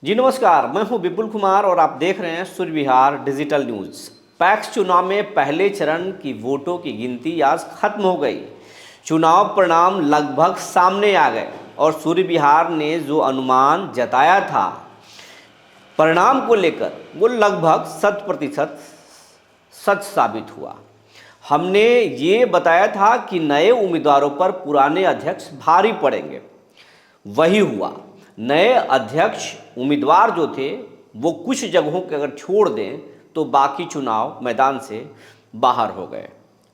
जी नमस्कार, मैं हूं विपुल कुमार और आप देख रहे हैं सूर्य विहार डिजिटल न्यूज। पैक्स चुनाव में पहले चरण की वोटों की गिनती आज खत्म हो गई। चुनाव परिणाम लगभग सामने आ गए और सूर्य विहार ने जो अनुमान जताया था परिणाम को लेकर वो लगभग 100% सच साबित हुआ। हमने ये बताया था कि नए उम्मीदवारों पर पुराने अध्यक्ष भारी पड़ेंगे, वही हुआ। नए अध्यक्ष उम्मीदवार जो थे वो कुछ जगहों के अगर छोड़ दें तो बाकी चुनाव मैदान से बाहर हो गए,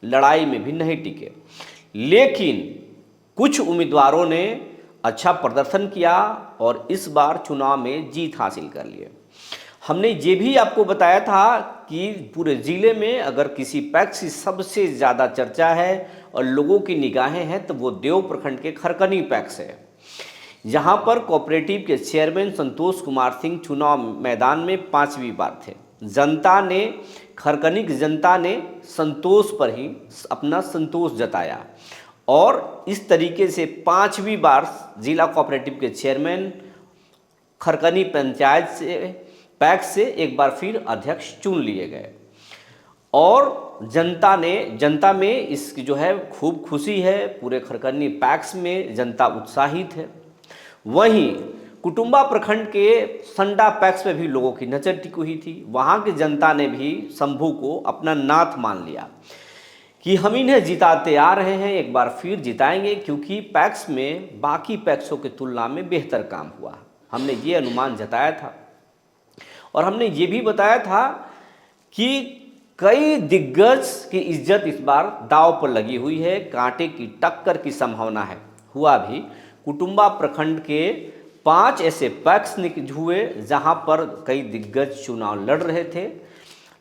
लड़ाई में भी नहीं टिके। लेकिन कुछ उम्मीदवारों ने अच्छा प्रदर्शन किया और इस बार चुनाव में जीत हासिल कर लिए। हमने ये भी आपको बताया था कि पूरे ज़िले में अगर किसी पैक्स की सबसे ज़्यादा चर्चा है और लोगों की निगाहें हैं तो वो देव प्रखंड के खरकनी पैक्स है। यहाँ पर कोऑपरेटिव के चेयरमैन संतोष कुमार सिंह चुनाव मैदान में 5वीं बार थे। जनता ने, खरकनी की जनता ने संतोष पर ही अपना संतोष जताया और इस तरीके से 5वीं बार जिला कोऑपरेटिव के चेयरमैन खरकनी पंचायत से पैक्स से एक बार फिर अध्यक्ष चुन लिए गए और जनता में इसकी जो है खूब खुशी है। पूरे खरकनी पैक्स में जनता उत्साहित है। वहीं कुटुंबा प्रखंड के संडा पैक्स में भी लोगों की नज़र टिकी हुई थी। वहाँ की जनता ने भी शंभू को अपना नाथ मान लिया कि हम इन्हें जिताते आ रहे हैं, एक बार फिर जिताएंगे, क्योंकि पैक्स में बाकी पैक्सों की तुलना में बेहतर काम हुआ। हमने ये अनुमान जताया था और हमने ये भी बताया था कि कई दिग्गज की इज्जत इस बार दांव पर लगी हुई है, कांटे की टक्कर की संभावना है। हुआ भी कुटुंबा प्रखंड के 5 ऐसे पैक्स हुए जहां पर कई दिग्गज चुनाव लड़ रहे थे,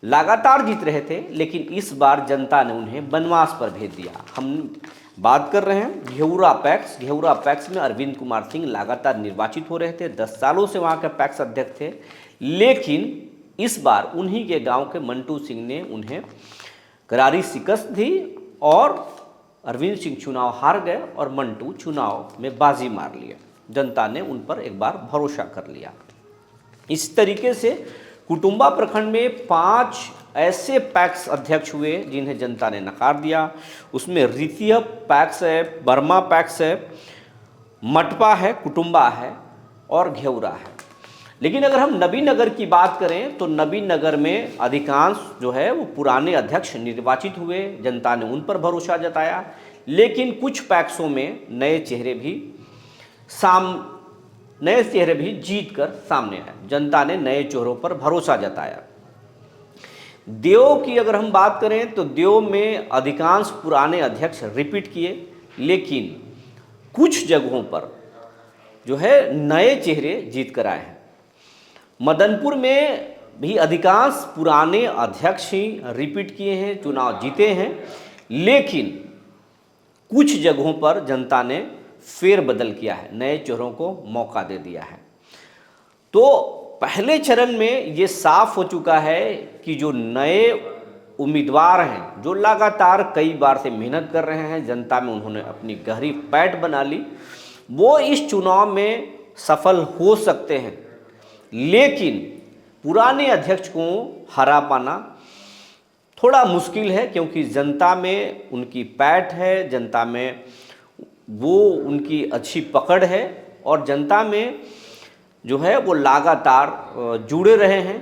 लगातार जीत रहे थे, लेकिन इस बार जनता ने उन्हें वनवास पर भेज दिया। हम बात कर रहे हैं घेउरा पैक्स में अरविंद कुमार सिंह लगातार निर्वाचित हो रहे थे। 10 सालों से वहाँ के पैक्स अध्यक्ष थे, लेकिन इस बार उन्हीं के गांव के मंटू सिंह ने उन्हें करारी शिकस्त दी और अरविंद सिंह चुनाव हार गए और मंटू चुनाव में बाजी मार लिए। जनता ने उन पर एक बार भरोसा कर लिया। इस तरीके से कुटुंबा प्रखंड में 5 ऐसे पैक्स अध्यक्ष हुए जिन्हें जनता ने नकार दिया। उसमें रीतिया पैक्स है, बर्मा पैक्स है, मटपा है, कुटुंबा है और घेउरा है। लेकिन अगर हम नबीनगर की बात करें तो नबीनगर में अधिकांश जो है वो पुराने अध्यक्ष निर्वाचित हुए, जनता ने उन पर भरोसा जताया। लेकिन कुछ पैक्सों में नए चेहरे भी जीत कर सामने आए, जनता ने नए चेहरों पर भरोसा जताया। देव की अगर हम बात करें तो देव में अधिकांश पुराने अध्यक्ष रिपीट किए, लेकिन कुछ जगहों पर जो है नए चेहरे जीत कर आए हैं। मदनपुर में भी अधिकांश पुराने अध्यक्ष ही रिपीट किए हैं, चुनाव जीते हैं, लेकिन कुछ जगहों पर जनता ने फेरबदल किया है, नए चेहरों को मौका दे दिया है। तो पहले चरण में ये साफ हो चुका है कि जो नए उम्मीदवार हैं, जो लगातार कई बार से मेहनत कर रहे हैं, जनता में उन्होंने अपनी गहरी पैठ बना ली, वो इस चुनाव में सफल हो सकते हैं। लेकिन पुराने अध्यक्ष को हरा पाना थोड़ा मुश्किल है, क्योंकि जनता में उनकी पैठ है, जनता में वो उनकी अच्छी पकड़ है और जनता में जो है वो लगातार जुड़े रहे हैं।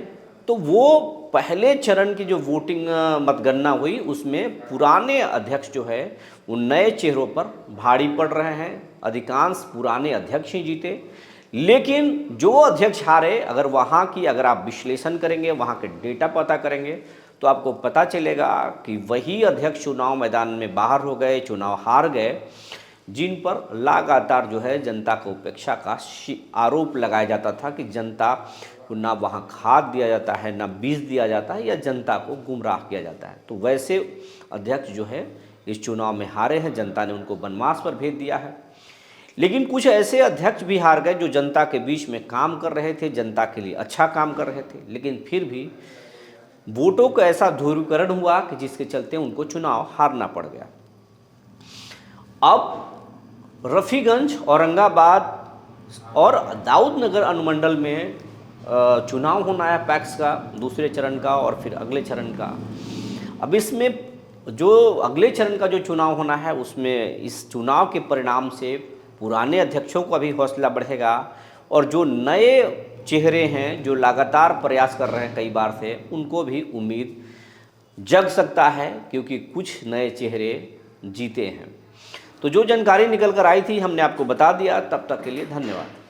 तो वो पहले चरण की जो वोटिंग मतगणना हुई उसमें पुराने अध्यक्ष जो है वो नए चेहरों पर भारी पड़ रहे हैं। अधिकांश पुराने अध्यक्ष ही जीते, लेकिन जो अध्यक्ष हारे, अगर आप विश्लेषण करेंगे, वहाँ के डेटा पता करेंगे तो आपको पता चलेगा कि वही अध्यक्ष चुनाव मैदान में बाहर हो गए, चुनाव हार गए, जिन पर लगातार जो है जनता को उपेक्षा का आरोप लगाया जाता था कि जनता को ना वहाँ खाद दिया जाता है, ना बीज दिया जाता है, या जनता को गुमराह किया जाता है। तो वैसे अध्यक्ष जो है इस चुनाव में हारे हैं, जनता ने उनको वनवास पर भेज दिया है। लेकिन कुछ ऐसे अध्यक्ष भी हार गए जो जनता के बीच में काम कर रहे थे, जनता के लिए अच्छा काम कर रहे थे, लेकिन फिर भी वोटों का ऐसा ध्रुवीकरण हुआ कि जिसके चलते उनको चुनाव हारना पड़ गया। अब रफ़ीगंज, औरंगाबाद और दाऊदनगर अनुमंडल में चुनाव होना है पैक्स का दूसरे चरण का और फिर अगले चरण का। अब इसमें जो अगले चरण का जो चुनाव होना है उसमें इस चुनाव के परिणाम से पुराने अध्यक्षों का भी हौसला बढ़ेगा और जो नए चेहरे हैं जो लगातार प्रयास कर रहे हैं कई बार से, उनको भी उम्मीद जग सकता है क्योंकि कुछ नए चेहरे जीते हैं। तो जो जानकारी निकल कर आई थी हमने आपको बता दिया। तब तक के लिए धन्यवाद।